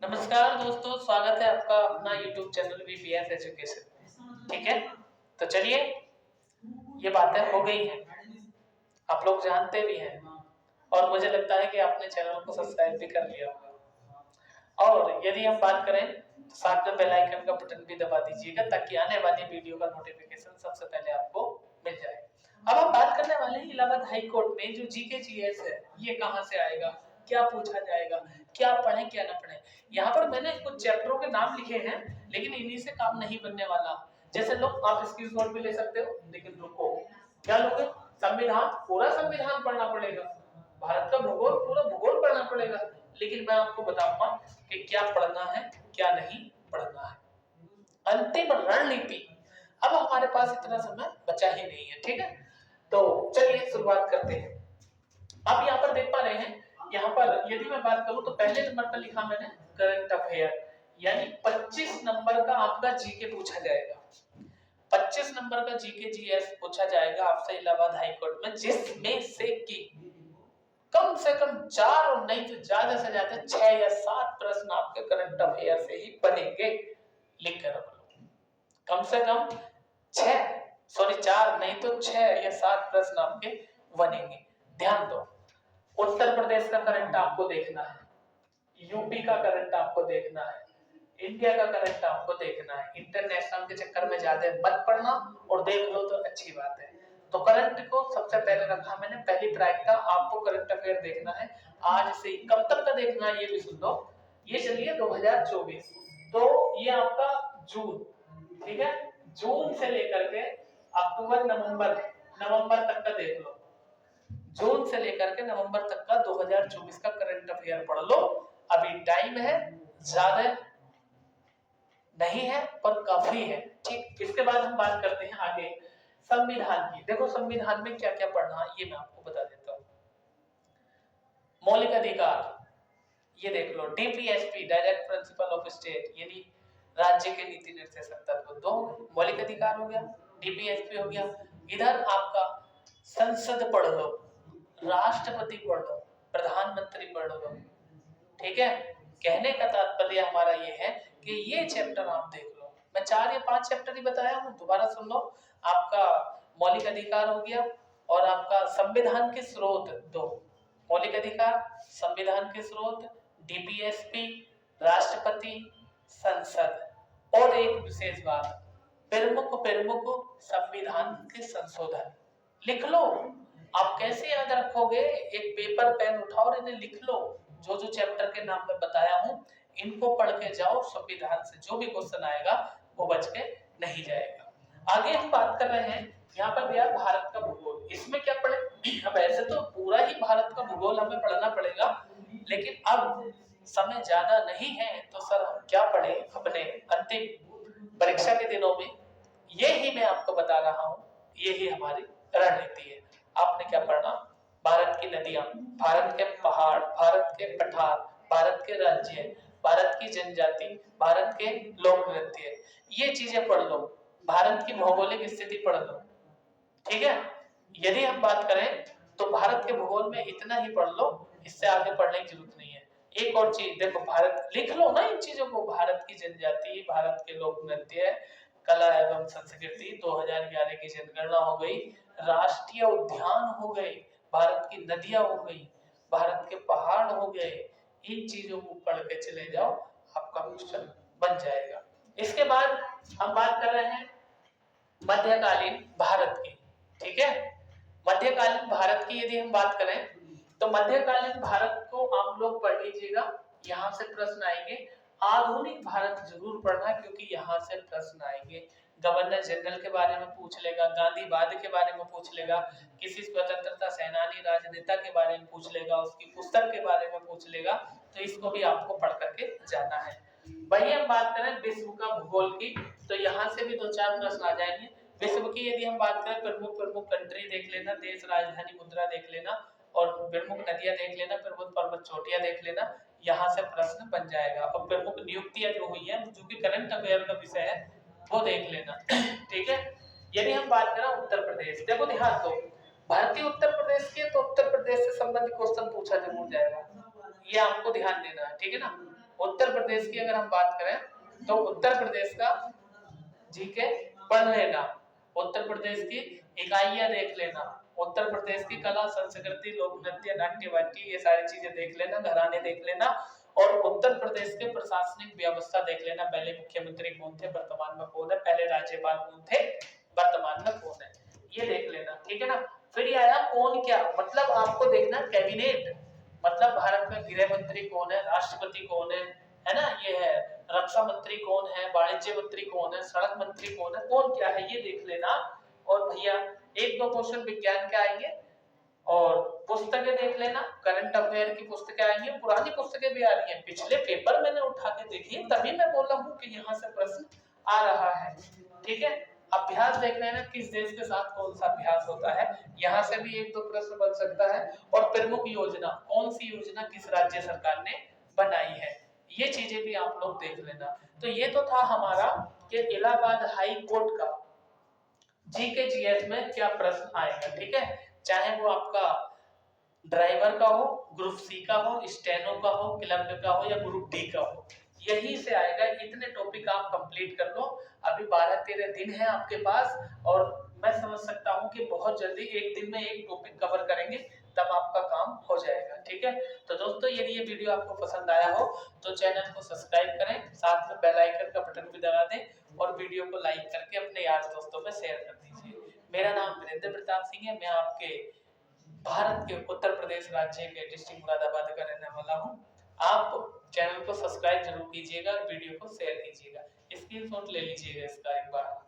नमस्कार दोस्तों, स्वागत है आपका अपना YouTube चैनल VPS एजुकेशन। ठीक है, तो चलिए, ये बातें हो गई हैं, आप लोग जानते भी हैं और मुझे लगता है कि आपने चैनल को सब्सक्राइब भी कर लिया होगा। और यदि हम बात करें तो साथ में बेल आइकन का बटन भी दबा दीजिएगा ताकि आने वाली वीडियो का नोटिफिकेशन सबसे पहले आपको मिल जाए। अब हम बात करने वाले हैं इलाहाबाद हाई कोर्ट में जो जीके जीएस है, ये कहां से आएगा, क्या पूछा जाएगा, क्या पढ़े क्या ना पढ़े। यहाँ पर मैंने कुछ चैप्टरों के नाम लिखे हैं, लेकिन इन्हीं से काम नहीं बनने वाला। जैसे लोग आप स्क्रीनशॉट भी ले सकते हो, लेकिन रुको, क्या लोगे? संविधान, पूरा संविधान पढ़ना पड़ेगा, भारत का भूगोल, पूरा भूगोल पढ़ना पड़ेगा। लेकिन मैं आपको बताऊंगा कि क्या पढ़ना है क्या नहीं पढ़ना है। अंतिम रणनीति, अब हमारे पास इतना समय बचा ही नहीं है, ठीक है, तो चलिए शुरुआत करते हैं। आप यहाँ पर देख पा रहे हैं, यहाँ पर यदि मैं बात करूं तो पहले नंबर पर लिखा मैंने करंट अफेयर, यानी 25 नंबर का आपका जीके पूछा जाएगा। 25 नंबर का जीके जीएस पूछा जाएगा आपसे इलाहाबाद हाई कोर्ट में, जिसमें से कि कम से कम 4 और नहीं तो ज्यादा से ज्यादा 6 या 7 प्रश्न आपके करंट अफेयर से ही बनेंगे। लिख कर रख लो, कम से कम 4 नहीं तो 6 या 7 प्रश्न आपके बनेंगे। ध्यान दो, उत्तर प्रदेश का करंट आपको देखना है, यूपी का करंट आपको देखना है, इंडिया का करंट आपको देखना है। इंटरनेशनल के चक्कर में ज्यादा मत पढ़ना, और देख लो तो अच्छी बात है। तो करंट को सबसे पहले रखा मैंने, पहली प्रायोरिटी आपको करंट अफेयर देखना है। आज से कब तक का देखना है ये भी सुन लो। ये चलिए 2024, तो ये आपका जून, ठीक है, जून से लेकर के अक्टूबर नवंबर तक का देख लो। जून से लेकर के नवंबर तक का 2024 का करंट अफेयर पढ़ लो। अभी टाइम है, ज्यादा नहीं है पर काफी है, ठीक। इसके बाद हम बात करते हैं आगे संविधान की। देखो संविधान में क्या क्या पढ़ना है ये मैं आपको बता देता हूँ। मौलिक अधिकार, ये देख लो। DPSP, direct principle of state, यानी राज्य के नीति निर्देशक तत्व, दो मौलिक अधिकार हो गया, डीपीएसपी हो गया। इधर आपका संसद पढ़ लो, राष्ट्रपति पढ़ लो, प्रधानमंत्री पढ़ लो, ठीक है। कहने का तात्पर्य हमारा ये है कि ये चैप्टर आप देख लो। मैं 4 या 5 चैप्टर ही बताया हूँ, दोबारा सुन लो। आपका मौलिक अधिकार हो गया, और आपका संविधान के स्रोत, दो मौलिक अधिकार, संविधान के स्रोत, डीपीएसपी, राष्ट्रपति, संसद, और एक विशेष बात, प्रमुख संविधान के संशोधन। लिख लो। आप कैसे याद रखोगे? एक पेपर पेन उठाओ और इन्हें लिख लो। जो जो चैप्टर के नाम में बताया हूं इनको पढ़ के जाओ, संविधान से जो भी क्वेश्चन आएगा वो बच के नहीं जाएगा। आगे हम बात कर रहे हैं यहाँ पर दिया भारत का भूगोल। इसमें क्या पढ़े? अब ऐसे तो पूरा ही भारत का भूगोल हमें पढ़ना पड़ेगा, लेकिन अब समय ज्यादा नहीं है तो सर हम क्या पढ़े अपने अंतिम परीक्षा के दिनों में, ये ही मैं आपको बता रहा हूँ। ये ही हमारी रणनीति है। आपने क्या पढ़ना? भारत की नदियां, भारत के पहाड़, भारत के पठार, भारत के राज्य, भारत की जनजाति, भारत के लोक नृत्य, ये चीजें पढ़ लो। भारत की भौगोलिक स्थिति पढ़ लो, ठीक है। यदि हम बात करें तो भारत के भूगोल में इतना ही पढ़ लो, इससे आगे पढ़ने की जरूरत नहीं है। एक और चीज देखो, भारत लिख लो ना इन चीजों को। भारत की जनजाति, भारत के लोक नृत्य, कला एवं संस्कृति, 2011 की जनगणना हो गई, राष्ट्रीय उद्यान हो गए, भारत की नदियां हो गई, भारत के पहाड़ हो गए। इन चीजों को पढ़ के चले जाओ, आपका क्वेश्चन बन जाएगा। इसके बाद हम बात कर रहे हैं मध्यकालीन भारत की, ठीक है। मध्यकालीन भारत की यदि हम बात करें तो मध्यकालीन भारत को आप लोग पढ़ लीजिएगा, यहाँ से प्रश्न आएंगे। आधुनिक भारत जरूर पढ़ना, क्योंकि यहाँ से प्रश्न आएंगे। गवर्नर जनरल के बारे में पूछ लेगा, गांधीवाद के बारे में पूछ लेगा, किसी स्वतंत्रता सेनानी राजनेता के बारे में पूछ लेगा, उसकी पुस्तक के बारे में पूछ लेगा। तो इसको भी आपको पढ़ करके जाना है। वही हम बात करें विश्व का भूगोल की, तो यहाँ से भी 2-4 प्रश्न आ जाएंगे। विश्व की यदि हम बात करें, प्रमुख कंट्री देख लेना, देश, राजधानी, मुद्रा देख लेना, और प्रमुख नदियां देख लेना, प्रमुख पर्वत चोटियां देख लेना। यहाँ से प्रश्न बन जाएगा। और प्रमुख नियुक्तियां जो हुई है, जो कि करंट अफेयर का विषय है, वो देख लेना, ठीक है। यदि हम बात करें उत्तर प्रदेश, देखो ध्यान दो, भारतीय उत्तर प्रदेश के, तो उत्तर प्रदेश से संबंधित क्वेश्चन पूछा जरूर जाएगा, ये आपको ध्यान देना है, ठीक है ना। उत्तर प्रदेश की अगर हम बात करें तो उत्तर प्रदेश का जीके पढ़ लेना, उत्तर प्रदेश की इकाइयां देख लेना, उत्तर प्रदेश की कला संस्कृति लोक नृत्य नाट्य वाट्य ये सारी चीजें देख लेना, घराने देख लेना, और उत्तर प्रदेश के प्रशासनिक व्यवस्था देख लेना, पहले मुख्यमंत्री कौन थे, वर्तमान में कौन है, पहले राज्यपाल कौन थे, वर्तमान में कौन है, ये देख लेना, ठीक है ना। फिर ये आया कौन क्या, मतलब आपको देखना कैबिनेट, मतलब भारत में गृह मंत्री कौन है, राष्ट्रपति कौन है ना, ये है रक्षा मंत्री कौन है, वाणिज्य मंत्री कौन है, सड़क मंत्री कौन है, कौन क्या है ये देख लेना। और भैया एक दो क्वेश्चन विज्ञान के आएंगे, और पुस्तकें देख लेना, करंट अफेयर की पुस्तकें आएंगी, पुरानी पुस्तकें भी आ रही हैं, पिछले पेपर मैंने उठा के देखी, तभी मैं बोल रहा हूँ कि यहाँ से प्रश्न आ रहा है, ठीक है। अभ्यास देख लेना, किस देश के साथ कौन सा अभ्यास होता है, यहाँ से भी एक दो प्रश्न बन सकता है। और प्रमुख योजना, कौन सी योजना किस राज्य सरकार ने बनाई है, ये चीजें भी आप लोग देख लेना। तो ये तो था हमारा कि इलाहाबाद हाई कोर्ट का जीके जीएस में क्या प्रश्न आएगा, ठीक है। चाहे वो आपका ड्राइवर का हो, ग्रुप सी का हो, स्टेनो का हो, क्लर्क का हो, या ग्रुप डी का हो, यही से आएगा। इतने टॉपिक आप कंप्लीट कर लो, अभी 12-13 दिन है आपके पास, और मैं समझ सकता हूँ कि बहुत जल्दी एक दिन में एक टॉपिक कवर करेंगे, तब आपका काम हो जाएगा, ठीक है। तो दोस्तों यदि ये वीडियो आपको पसंद आया हो तो चैनल को सब्सक्राइब करें, साथ में बेल आइकन का बटन भी दबा दें, और वीडियो को लाइक करके अपने यार दोस्तों में शेयर कर दीजिए। मेरा नाम वीरेंद्र प्रताप सिंह है, मैं आपके भारत के उत्तर प्रदेश राज्य के डिस्ट्रिक्ट मुरादाबाद का रहने वाला हूँ। आप चैनल को सब्सक्राइब जरूर कीजिएगा, वीडियो को शेयर कीजिएगा, स्क्रीनशॉट ले लीजिएगा इसका एक बार।